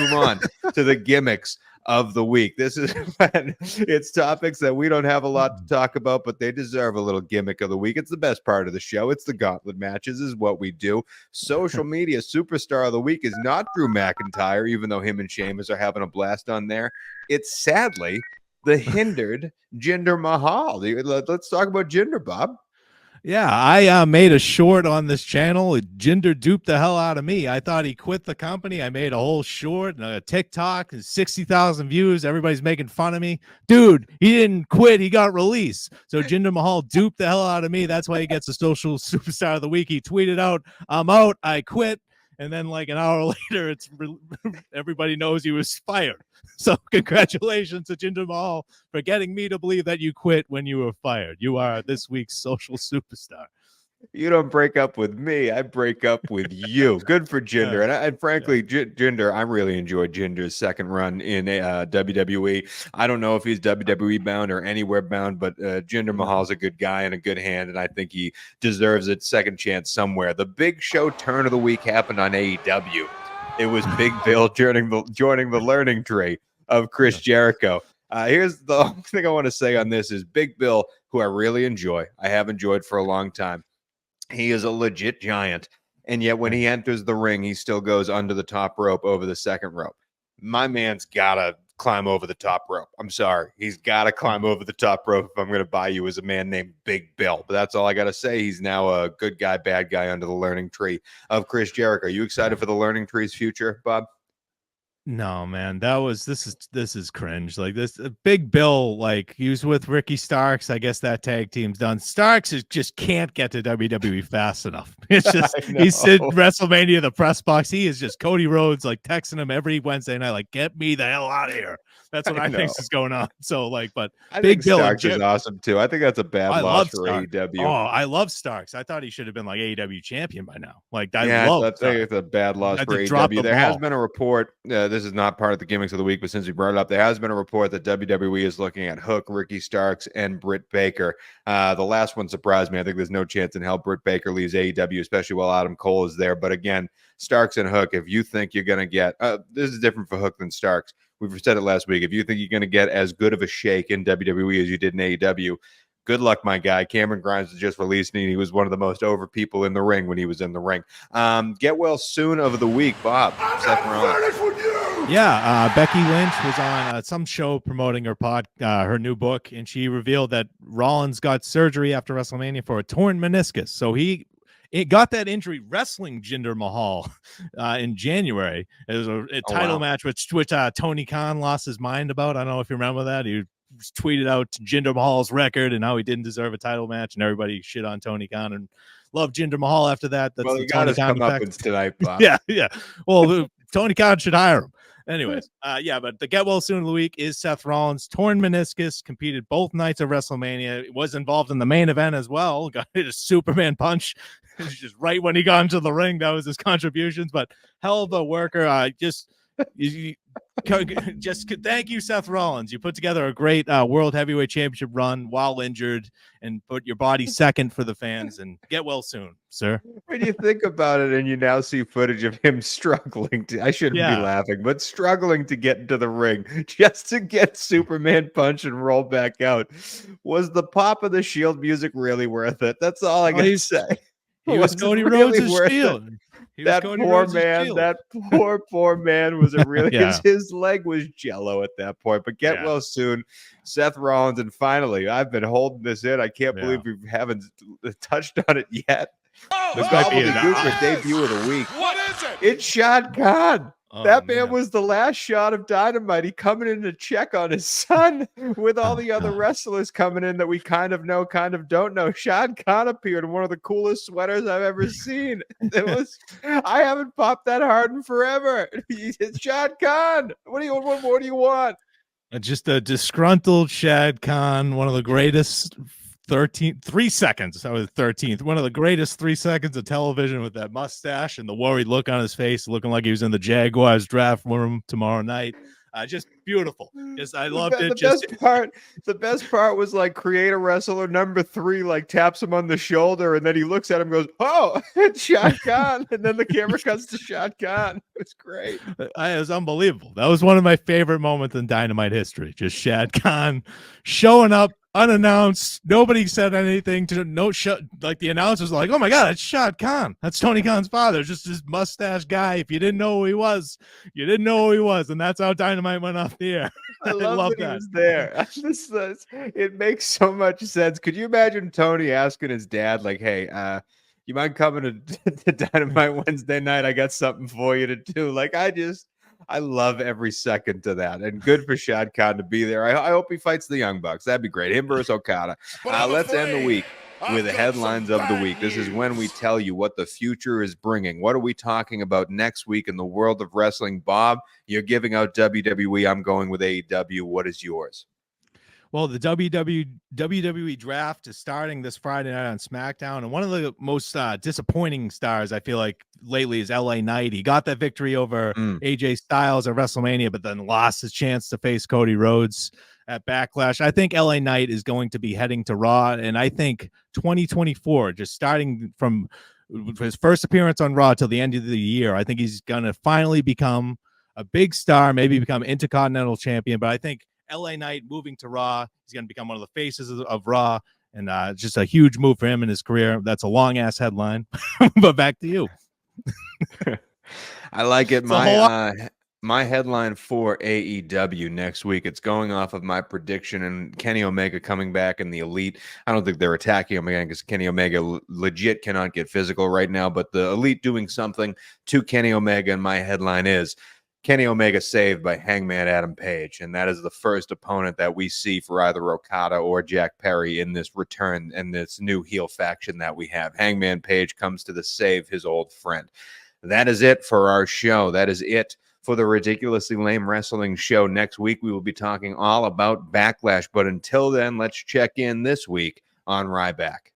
move on to the gimmicks of the week. This is when it's topics that we don't have a lot to talk about, but they deserve a little gimmick of the week. It's the best part of the show. It's the gauntlet matches is what we do. Social media superstar of the week is not Drew McIntyre, even though him and Sheamus are having a blast on there. It's sadly the hindered Jinder Mahal. Let's talk about Jinder, Bob. Yeah, I made a short on this channel. Jinder duped the hell out of me. I thought he quit the company. I made a whole short and a TikTok and 60,000 views. Everybody's making fun of me. Dude, he didn't quit. He got released. So Jinder Mahal duped the hell out of me. That's why he gets the social superstar of the week. He tweeted out, "I'm out. I quit." And then like an hour later, everybody knows he was fired. So congratulations to Jinder Mahal for getting me to believe that you quit when you were fired. You are this week's social superstar. You don't break up with me. I break up with you. Good for Jinder. And frankly, Jinder, I really enjoyed Jinder's second run in WWE. I don't know if he's WWE bound or anywhere bound, but Jinder Mahal's a good guy and a good hand, and I think he deserves a second chance somewhere. The big show turn of the week happened on AEW. It was Big Bill joining the learning tree of Chris Jericho. Here's the only thing I want to say on this is Big Bill, who I really enjoy. I have enjoyed for a long time. He is a legit giant, and yet when he enters the ring, he still goes under the top rope over the second rope. My man's got to climb over the top rope. I'm sorry. He's got to climb over the top rope if I'm going to buy you as a man named Big Bill. But that's all I got to say. He's now a good guy, bad guy under the learning tree of Chris Jericho. Are you excited for the learning tree's future, Bob? No, man, this is cringe. Like this Big Bill, like he was with Ricky Starks. I guess that tag team's done. Starks just can't get to WWE fast enough. It's just he's in WrestleMania, the press box. He is just Cody Rhodes, like texting him every Wednesday night, like, get me the hell out of here. That's what I think is going on. So like, but I Big think Bill Starks is awesome too. I think that's a bad loss for AEW. Oh, I love Starks. I thought he should have been like AEW champion by now. Like I think it's a bad loss for AEW. There has been a report. This is not part of the gimmicks of the week, but since we brought it up, there has been a report that WWE is looking at Hook, Ricky Starks, and Britt Baker. The last one surprised me. I think there's no chance in hell Britt Baker leaves AEW, especially while Adam Cole is there. But again, Starks and Hook, if you think you're going to get this is different for Hook than Starks. We've said it last week. If you think you're going to get as good of a shake in WWE as you did in AEW, good luck, my guy. Cameron Grimes was just released, and he was one of the most over people in the ring when he was in the ring. Get well soon of the week, Bob. Seth Rollins. Yeah, Becky Lynch was on some show promoting her new book, and she revealed that Rollins got surgery after WrestleMania for a torn meniscus. So he got that injury wrestling Jinder Mahal in January. It was a title match, which Tony Khan lost his mind about. I don't know if you remember that. He tweeted out Jinder Mahal's record and how he didn't deserve a title match, and everybody shit on Tony Khan and loved Jinder Mahal after that. That's well, you got his comeuppance tonight, Bob. Yeah. Well, Tony Khan should hire him. Anyways, but the get well soon of the week is Seth Rollins. Torn meniscus, competed both nights of WrestleMania. Was involved in the main event as well. Got hit a Superman punch just right when he got into the ring. That was his contributions, but hell of a worker. Just thank you, Seth Rollins. You put together a great World Heavyweight Championship run while injured and put your body second for the fans, and get well soon, sir. When you think about it and you now see footage of him struggling I shouldn't be laughing, but struggling to get into the ring just to get Superman punch and roll back out. Was the pop of the Shield music really worth it? That's all I gotta say. He was Cody Rhodes' Shield. That poor man. Was it really? His leg was jello at that point. But get well soon, Seth Rollins. And finally, I've been holding this in. I can't believe we haven't touched on it yet. The gobbledygook debut of the week. What is it? It's Shad Khan. That man was the last shot of Dynamite. He coming in to check on his son with all the other wrestlers coming in that we kind of know, kind of don't know. Shad Khan appeared in one of the coolest sweaters I've ever seen. I haven't popped that hard in forever. It's Shad Khan. What more do you want? Just a disgruntled Shad Khan, one of the greatest 3 seconds. I was 13th. One of the greatest 3 seconds of television with that mustache and the worried look on his face, looking like he was in the Jaguars draft room tomorrow night. Just beautiful. Just I loved it. The best part was like Creator Wrestler number 3 like taps him on the shoulder, and then he looks at him and goes, "Oh, it's Shad Khan," and then the camera cuts to Shad Khan. It's great. It was unbelievable. That was one of my favorite moments in Dynamite history. Just Shad Khan showing up unannounced. Nobody said anything to like the announcers were like, "Oh my God, it's Shad Khan. That's Tony Khan's father." Just this mustache guy. If you didn't know who he was, you didn't know who he was, and that's how Dynamite went off the air. I love that he was there. It makes so much sense. Could you imagine Tony asking his dad, like, "Hey, you mind coming to Dynamite Wednesday night? I got something for you to do." Like, I love every second to that, and good for Shad Khan to be there. I hope he fights the Young Bucks. That'd be great. Him versus Okada. Let's end the week with the headlines of the week. This is when we tell you what the future is bringing. What are we talking about next week in the world of wrestling? Bob, you're giving out WWE. I'm going with AEW. What is yours? Well, the WWE draft is starting this Friday night on SmackDown, and one of the most disappointing stars I feel like lately is LA Knight. He got that victory over AJ Styles at WrestleMania, but then lost his chance to face Cody Rhodes at Backlash. I think LA Knight is going to be heading to Raw, and I think 2024, just starting from his first appearance on Raw till the end of the year, I think he's going to finally become a big star, maybe become Intercontinental Champion, but I think LA Knight moving to Raw, he's going to become one of the faces of Raw, and just a huge move for him in his career. That's a long ass headline, but back to you. I like it. My headline for AEW next week, it's going off of my prediction and Kenny Omega coming back in the Elite. I don't think they're attacking him again because Kenny Omega legit cannot get physical right now, but the Elite doing something to Kenny Omega, and my headline is Kenny Omega saved by Hangman Adam Page, and that is the first opponent that we see for either Okada or Jack Perry in this return and this new heel faction that we have. Hangman Page comes to save his old friend. That is it for our show. That is it for the Ridiculously Lame Wrestling Show. Next week, we will be talking all about Backlash, but until then, let's check in this week on Ryback.